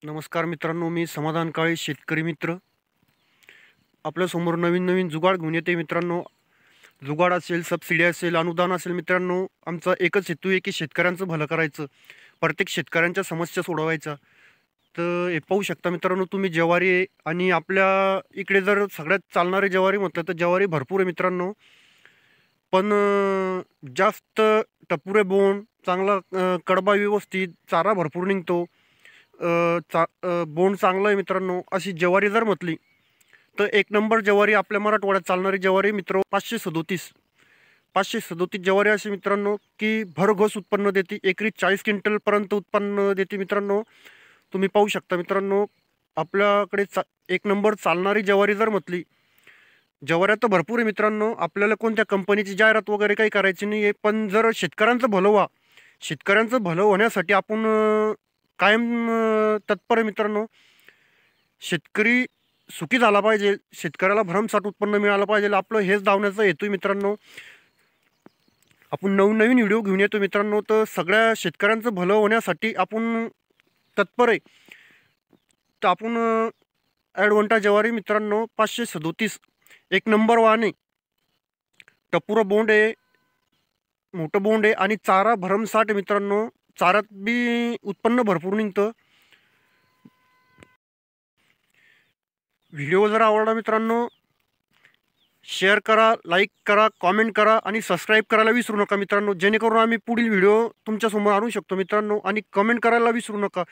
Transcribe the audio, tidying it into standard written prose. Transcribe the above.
नमस्कार मित्रांनो, मी समाधान काळे शेतकरी मित्र आपल्यासमोर नवीन जुगाड घेऊन येते मित्रांनो. जुगाड असेल, सबसिडी असेल, अनुदान असेल मित्रांनो, आमचा एकच हेतू आहे की शेतकऱ्यांचं भलं करायचं, प्रत्येक शेतकऱ्यांच्या समस्या सोडवायच्या. तर हे पाहू शकता मित्रांनो तुम्ही, ज्वारी आहे आणि आपल्या इकडे जर सगळ्यात चालणारे ज्वारी म्हटलं तर ज्वारी भरपूर आहे मित्रांनो. पण जास्त टपुरे बोंड चांगला, कडबा व्यवस्थित, चारा भरपूर निघतो, बोंड चांगलं आहे मित्रांनो, अशी ज्वारी जर म्हटली तर एक नंबर ज्वारी आपल्या मराठवाड्यात चालणारी ज्वारी मित्र 537 ज्वारी अशी मित्रांनो की भरघोस उत्पन्न देते. एकरी 40 क्विंटलपर्यंत उत्पन्न देते मित्रांनो. तुम्ही पाहू शकता मित्रांनो, आपल्याकडे एक नंबर चालणारी ज्वारी जर म्हटली, ज्वाऱ्या तर भरपूर आहे मित्रांनो. आपल्याला कोणत्या कंपनीची जाहिरात वगैरे काही करायची नाही आहे, पण जर शेतकऱ्यांचं भलं होण्यासाठी आपण कायम तत्पर आहे मित्रांनो. शेतकरी सुखी झाला पाहिजे, शेतकऱ्याला भरमसाठ उत्पन्न मिळालं पाहिजे, आपलं हेच धावण्याचा हेतू मित्रांनो. आपण नवीन व्हिडिओ घेऊन येतो मित्रांनो. तर सगळ्या शेतकऱ्यांचं भलं होण्यासाठी आपण तत्पर आहे. तर आपण ॲडवंटा ज्वारी मित्रांनो 537 एक नंबर वाहने, टपुरा बोंड आहे, मोठं बोंड आहे आणि चारा भरमसाठ आहे मित्रांनो. चाऱ्यात बी उत्पन्न भरपूर निघतं. व्हिडिओ जर आवडला मित्रांनो, शेअर करा, लाईक करा, कॉमेंट करा आणि सबस्क्राईब करायला विसरू नका मित्रांनो, जेणेकरून आम्ही पुढील व्हिडिओ तुमच्यासमोर आणू शकतो मित्रांनो. आणि कमेंट करायला विसरू नका.